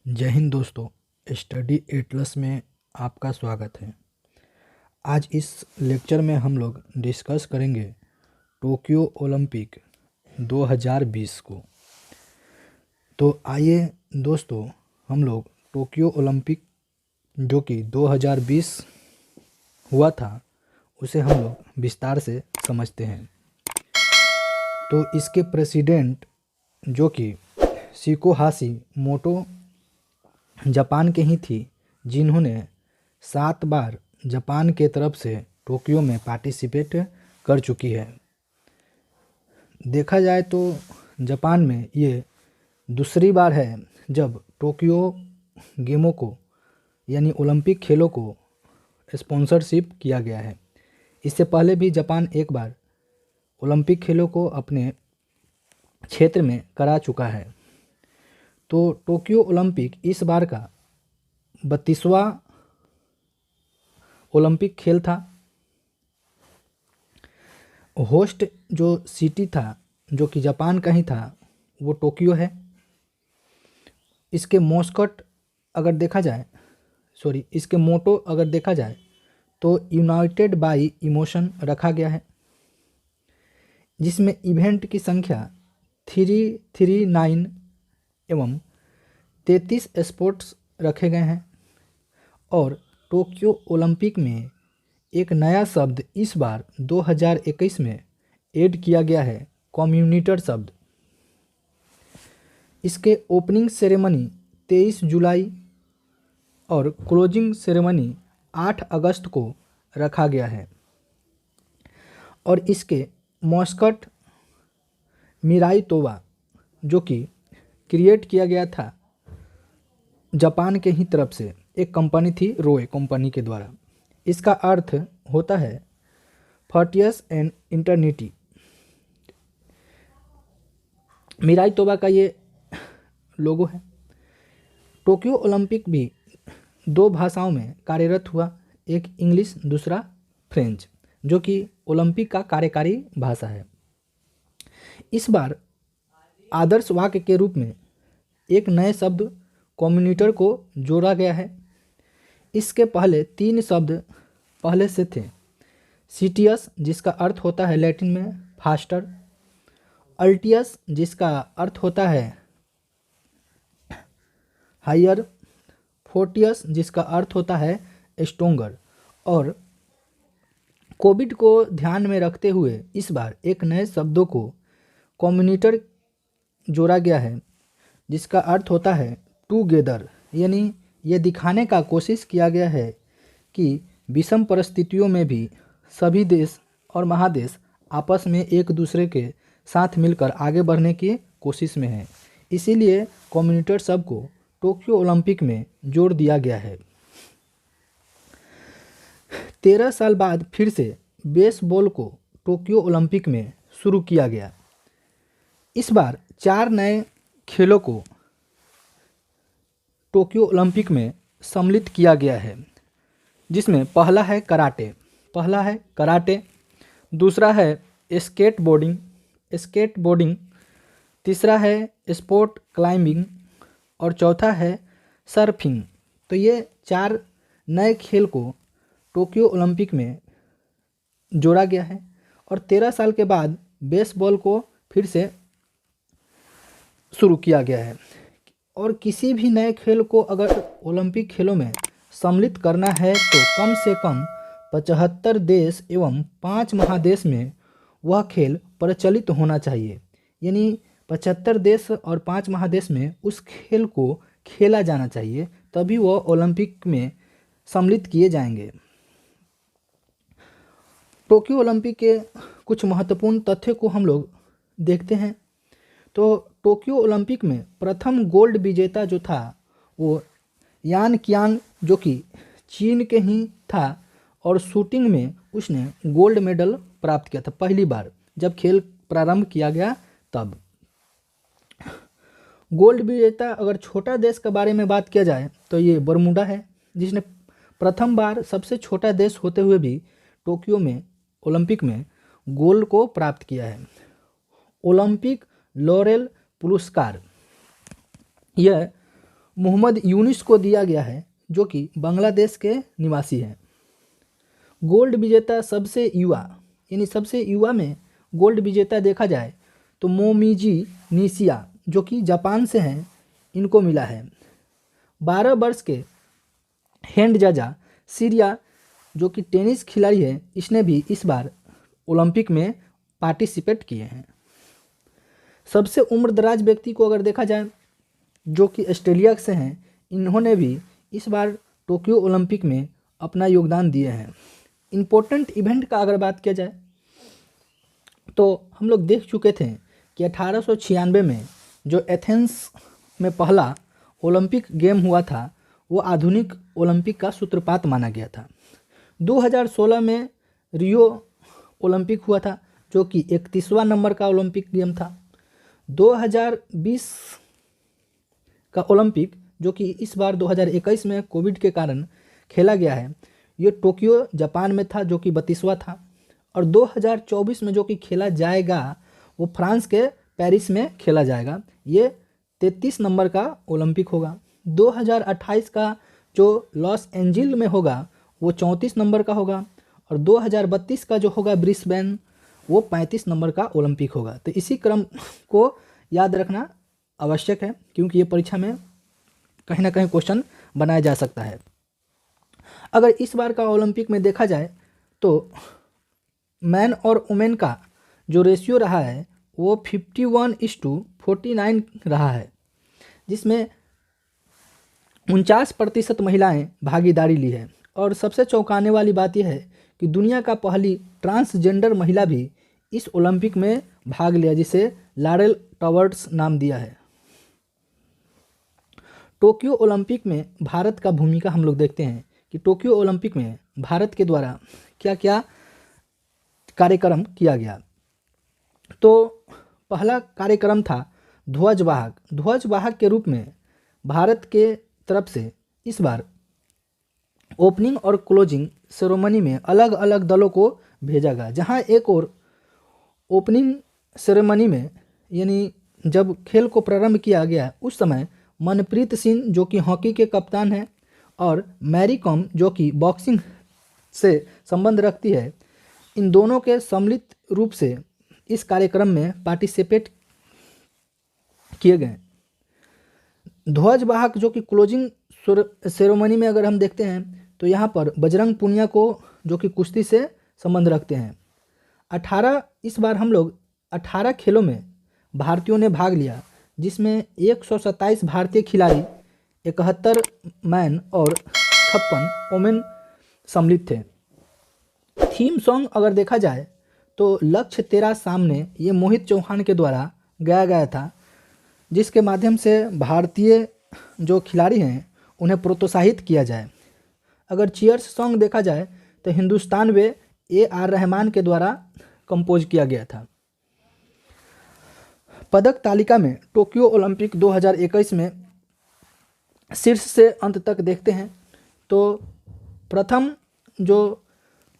जय हिंद दोस्तों। Study Atlas में आपका स्वागत है। आज इस लेक्चर में हम लोग डिस्कस करेंगे टोक्यो ओलंपिक 2020 को। तो आइए दोस्तों, हम लोग टोक्यो ओलंपिक जो कि 2020 हुआ था उसे हम लोग विस्तार से समझते हैं। तो इसके प्रेसिडेंट जो कि शिको हाशिमोटो जापान के ही थी, जिन्होंने 7 बार जापान के तरफ से टोक्यो में पार्टिसिपेट कर चुकी है। देखा जाए तो जापान में ये दूसरी बार है जब टोक्यो गेमों को यानी ओलंपिक खेलों को स्पॉन्सरशिप किया गया है। इससे पहले भी जापान एक बार ओलंपिक खेलों को अपने क्षेत्र में करा चुका है। तो टोक्यो ओलंपिक इस बार का 32वां ओलंपिक खेल था। होस्ट जो सिटी था जो कि जापान का ही था वो टोक्यो है। इसके मॉस्कट अगर देखा जाए इसके मोटो अगर देखा जाए तो यूनाइटेड बाय इमोशन रखा गया है, जिसमें इवेंट की संख्या 339 एवं 33 स्पोर्ट्स रखे गए हैं। और टोक्यो ओलंपिक में एक नया शब्द इस बार 2021 में ऐड किया गया है, कम्युनिटर शब्द। इसके ओपनिंग सेरेमनी 23 जुलाई और क्लोजिंग सेरेमनी 8 अगस्त को रखा गया है। और इसके मॉस्कट मिराई तोबा जो कि क्रिएट किया गया था जापान के ही तरफ से, एक कंपनी थी रोए कंपनी के द्वारा। इसका अर्थ होता है फर्टियस एंड इंटरनिटी। मिराई तोबा का ये लोगो है। टोक्यो ओलंपिक भी 2 भाषाओं में कार्यरत हुआ, एक इंग्लिश दूसरा फ्रेंच, जो कि ओलंपिक का कार्यकारी भाषा है। इस बार आदर्श वाक्य के रूप में एक नए शब्द कम्युनिटर को जोड़ा गया है। इसके पहले 3 शब्द पहले से थे। सीटियस जिसका अर्थ होता है लैटिन में फास्टर, अल्टियस जिसका अर्थ होता है हायर, फोर्टियस जिसका अर्थ होता है स्ट्रोंगर। और कोविड को ध्यान में रखते हुए इस बार एक नए शब्दों को कम्युनिटर जोड़ा गया है, जिसका अर्थ होता है टूगेदर। यानी ये दिखाने का कोशिश किया गया है कि विषम परिस्थितियों में भी सभी देश और महादेश आपस में एक दूसरे के साथ मिलकर आगे बढ़ने की कोशिश में है। इसीलिए कम्युनिटर शब्द को टोक्यो ओलंपिक में जोड़ दिया गया है। 13 साल बाद फिर से बेसबॉल को टोक्यो ओलंपिक में शुरू किया गया। इस बार 4 नए खेलों को टोक्यो ओलंपिक में सम्मिलित किया गया है, जिसमें पहला है कराटे, दूसरा है स्केटबोर्डिंग, तीसरा है स्पोर्ट क्लाइंबिंग और चौथा है सर्फिंग। तो ये 4 नए खेल को टोक्यो ओलंपिक में जोड़ा गया है। और 13 साल के बाद बेसबॉल को फिर से शुरू किया गया है। और किसी भी नए खेल को अगर ओलंपिक खेलों में सम्मिलित करना है तो कम से कम 75 देश एवं 5 महादेश में वह खेल प्रचलित होना चाहिए। यानी 75 देश और 5 महादेश में उस खेल को खेला जाना चाहिए, तभी वह ओलंपिक में सम्मिलित किए जाएंगे। टोक्यो ओलंपिक के कुछ महत्वपूर्ण तथ्य को हम लोग देखते हैं। तो टोक्यो ओलंपिक में प्रथम गोल्ड विजेता जो था वो यान कियांग जो कि चीन के ही था, और शूटिंग में उसने गोल्ड मेडल प्राप्त किया था पहली बार जब खेल प्रारंभ किया गया तब। गोल्ड विजेता अगर छोटा देश के बारे में बात किया जाए तो ये बरमूडा है, जिसने प्रथम बार सबसे छोटा देश होते हुए भी टोक्यो में ओलंपिक में गोल्ड को प्राप्त किया है। ओलंपिक लॉरेल पुरस्कार यह मोहम्मद यूनिस को दिया गया है, जो कि बांग्लादेश के निवासी हैं। गोल्ड विजेता सबसे युवा, यानी सबसे युवा में गोल्ड विजेता देखा जाए तो मोमिजी निशिया, जो कि जापान से हैं, इनको मिला है। 12 वर्ष के हैंड जाजा सीरिया, जो कि टेनिस खिलाड़ी है, इसने भी इस बार ओलंपिक में पार्टिसिपेट किए हैं। सबसे उम्रदराज व्यक्ति को अगर देखा जाए, जो कि ऑस्ट्रेलिया से हैं, इन्होंने भी इस बार टोक्यो ओलंपिक में अपना योगदान दिए हैं। इम्पोर्टेंट इवेंट का अगर बात किया जाए तो हम लोग देख चुके थे कि 1896 में जो एथेंस में पहला ओलंपिक गेम हुआ था, वो आधुनिक ओलंपिक का सूत्रपात माना गया था। 2016 में रियो ओलंपिक हुआ था, जो कि 31वां नंबर का ओलंपिक गेम था। 2020 का ओलंपिक, जो कि इस बार 2021 में कोविड के कारण खेला गया है, ये टोक्यो जापान में था, जो कि 32वां था। और 2024 में जो कि खेला जाएगा वो फ्रांस के पेरिस में खेला जाएगा, ये 33 नंबर का ओलंपिक होगा। 2028 का जो लॉस एंजिल में होगा वो 34 नंबर का होगा, और 2032 का जो होगा ब्रिस्बेन, वो 35 नंबर का ओलंपिक होगा। तो इसी क्रम को याद रखना आवश्यक है, क्योंकि ये परीक्षा में कहीं ना कहीं क्वेश्चन बनाया जा सकता है। अगर इस बार का ओलंपिक में देखा जाए तो मैन और वुमेन का जो रेशियो रहा है वो 51:49 रहा है, जिसमें 49% महिलाएं भागीदारी ली है। और सबसे चौंकाने वाली बात यह है कि दुनिया का पहली ट्रांसजेंडर महिला भी इस ओलंपिक में भाग लिया, जिसे लारेल टॉवर्ट्स नाम दिया है। टोक्यो ओलंपिक में भारत का भूमिका हम लोग देखते हैं कि टोक्यो ओलंपिक में भारत के द्वारा क्या क्या कार्यक्रम किया गया। तो पहला कार्यक्रम था ध्वजवाहक। ध्वजवाहक के रूप में भारत के तरफ से इस बार ओपनिंग और क्लोजिंग सेरेमनी में अलग अलग दलों को भेजा गया, जहां एक और ओपनिंग सेरेमनी में, यानी जब खेल को प्रारंभ किया गया, उस समय मनप्रीत सिंह, जो कि हॉकी के कप्तान हैं, और मैरी कॉम, जो कि बॉक्सिंग से संबंध रखती है, इन दोनों के सम्मिलित रूप से इस कार्यक्रम में पार्टिसिपेट किए गए। ध्वजवाहक जो कि क्लोजिंग सेरेमनी में अगर हम देखते हैं तो यहाँ पर बजरंग पुनिया को, जो कि कुश्ती से संबंध रखते हैं। 18 इस बार हम लोग 18 खेलों में भारतीयों ने भाग लिया, जिसमें 127 भारतीय खिलाड़ी, 71 मैन और 56 वोमेन सम्मिलित थे। थीम सॉन्ग अगर देखा जाए तो लक्ष्य तेरा सामने, ये मोहित चौहान के द्वारा गाया गया था, जिसके माध्यम से भारतीय जो खिलाड़ी हैं उन्हें प्रोत्साहित किया जाए। अगर चीयर्स सॉन्ग देखा जाए तो हिंदुस्तान वे AR रहमान के द्वारा कंपोज किया गया था। पदक तालिका में टोक्यो ओलंपिक 2021 में शीर्ष से अंत तक देखते हैं तो प्रथम जो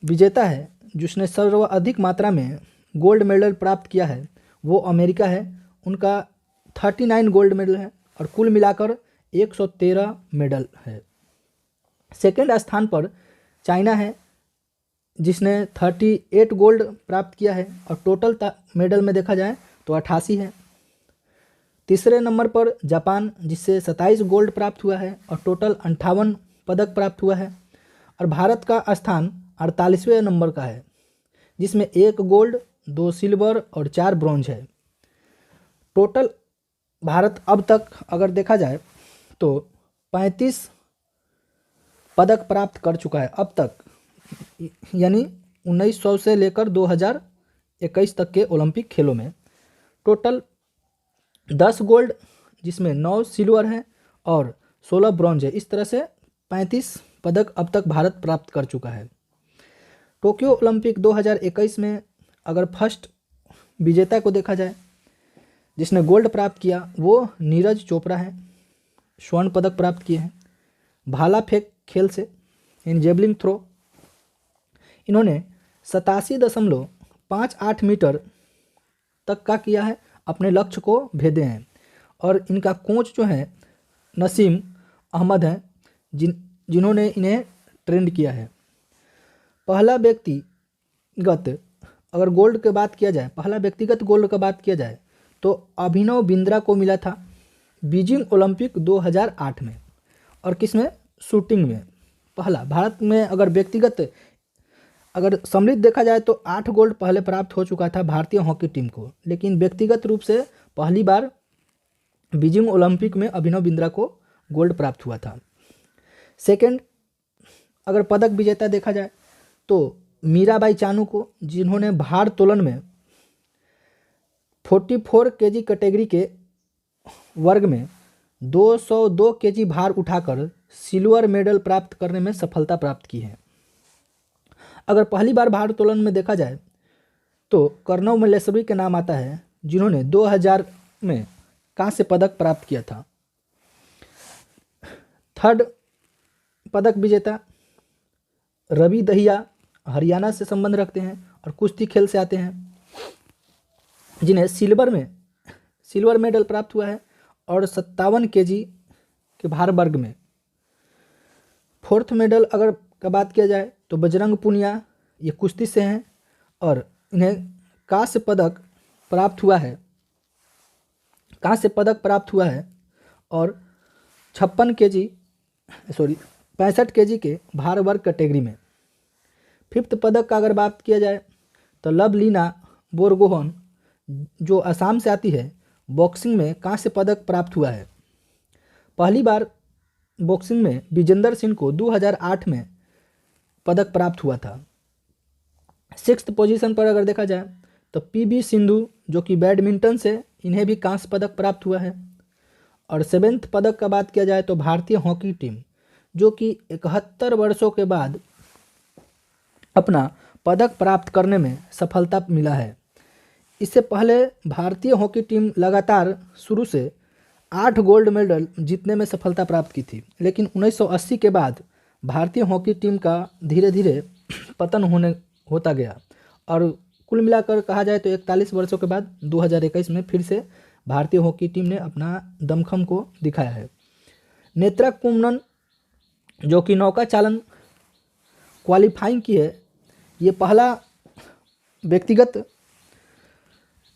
विजेता है, जिसने सर्वाधिक मात्रा में गोल्ड मेडल प्राप्त किया है, वो अमेरिका है। उनका 39 गोल्ड मेडल है और कुल मिलाकर 113 मेडल है। सेकेंड स्थान पर चाइना है, जिसने 38 गोल्ड प्राप्त किया है और टोटल मेडल में देखा जाए तो 88 है। तीसरे नंबर पर जापान, जिससे 27 गोल्ड प्राप्त हुआ है और टोटल 58 पदक प्राप्त हुआ है। और भारत का स्थान 48वें नंबर का है, जिसमें 1 गोल्ड, 2 सिल्वर और 4 ब्रॉन्ज है। टोटल भारत अब तक अगर देखा जाए तो 35 पदक प्राप्त कर चुका है अब तक, यानी 1900 से लेकर 2021 तक के ओलंपिक खेलों में। टोटल 10 गोल्ड, जिसमें 9 सिल्वर है और 16 ब्रॉन्ज है। इस तरह से 35 पदक अब तक भारत प्राप्त कर चुका है। टोक्यो ओलंपिक 2021 में अगर फर्स्ट विजेता को देखा जाए, जिसने गोल्ड प्राप्त किया, वो नीरज चोपड़ा है, स्वर्ण पदक प्राप्त किए हैं। भाला फेंक खेल से, इन जेवलिन थ्रो, इन्होंने 87.58 मीटर तक का किया है, अपने लक्ष्य को भेदे हैं। और इनका कोच जो है नसीम अहमद हैं जिन्होंने इन्हें ट्रेंड किया है। पहला व्यक्तिगत अगर गोल्ड की बात किया जाए, पहला व्यक्तिगत गोल्ड का बात किया जाए तो अभिनव बिंद्रा को मिला था बीजिंग ओलंपिक 2008 में। और किसमें? शूटिंग में। पहला भारत में अगर व्यक्तिगत अगर सम्मिलित देखा जाए तो 8 गोल्ड पहले प्राप्त हो चुका था भारतीय हॉकी टीम को, लेकिन व्यक्तिगत रूप से पहली बार बीजिंग ओलंपिक में अभिनव बिंद्रा को गोल्ड प्राप्त हुआ था। सेकंड अगर पदक विजेता देखा जाए तो मीराबाई चानू को, जिन्होंने भार तोलन में 44 केजी कैटेगरी के वर्ग में 202 केजी भार उठाकर सिल्वर मेडल प्राप्त करने में सफलता प्राप्त की है। अगर पहली बार भारोत्तोलन में देखा जाए तो कर्णव मल्लेश्वरी के नाम आता है, जिन्होंने 2000 में कांस्य पदक प्राप्त किया था। थर्ड पदक विजेता रवि दहिया हरियाणा से संबंध रखते हैं और कुश्ती खेल से आते हैं, जिन्हें सिल्वर मेडल प्राप्त हुआ है और 57 केजी के भार वर्ग में। फोर्थ मेडल अगर का बात किया जाए तो बजरंग पुनिया, ये कुश्ती से हैं और इन्हें कांस्य पदक प्राप्त हुआ है और 65 केजी के भार वर्ग कैटेगरी में। फिफ्थ पदक का अगर बात किया जाए तो लवलीना बोरगोहन, जो असम से आती है, बॉक्सिंग में कांस्य पदक प्राप्त हुआ है। पहली बार बॉक्सिंग में विजेंदर सिंह को 2008 में पदक प्राप्त हुआ था। सिक्स्थ पोजीशन पर अगर देखा जाए तो पीवी सिंधु, जो कि बैडमिंटन से, इन्हें भी कांस्य पदक प्राप्त हुआ है। और सेवेंथ पदक का बात किया जाए तो भारतीय हॉकी टीम, जो कि 71 वर्षों के बाद अपना पदक प्राप्त करने में सफलता मिला है। इससे पहले भारतीय हॉकी टीम लगातार शुरू से 8 गोल्ड मेडल जीतने में सफलता प्राप्त की थी, लेकिन 1980 के बाद भारतीय हॉकी टीम का धीरे धीरे पतन होता गया और कुल मिलाकर कहा जाए तो 41 वर्षों के बाद 2021 में फिर से भारतीय हॉकी टीम ने अपना दमखम को दिखाया है। नेत्रा कुम्मन, जो कि नौका चालन क्वालिफाइंग की है, ये पहला व्यक्तिगत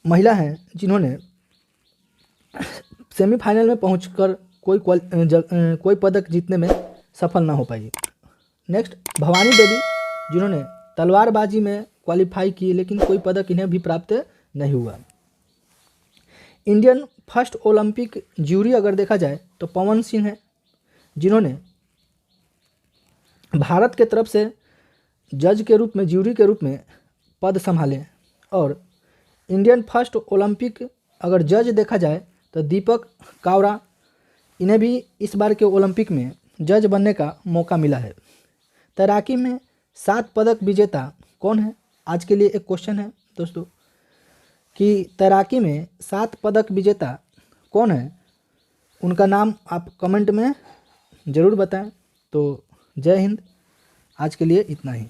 महिला हैं जिन्होंने सेमीफाइनल में पहुंचकर कोई पदक जीतने में सफल ना हो पाई। नेक्स्ट भवानी देवी, जिन्होंने तलवारबाजी में क्वालिफाई की, लेकिन कोई पदक इन्हें भी प्राप्त नहीं हुआ। इंडियन फर्स्ट ओलंपिक ज्यूरी अगर देखा जाए तो पवन सिंह हैं, जिन्होंने भारत के तरफ से जज के रूप में, ज्यूरी के रूप में पद संभाले। और इंडियन फर्स्ट ओलंपिक अगर जज देखा जाए तो दीपक कावरा, इन्हें भी इस बार के ओलंपिक में जज बनने का मौका मिला है। तैराकी में 7 पदक विजेता कौन है? आज के लिए एक क्वेश्चन है दोस्तों कि तैराकी में 7 पदक विजेता कौन है, उनका नाम आप कमेंट में ज़रूर बताएं। तो जय हिंद, आज के लिए इतना ही।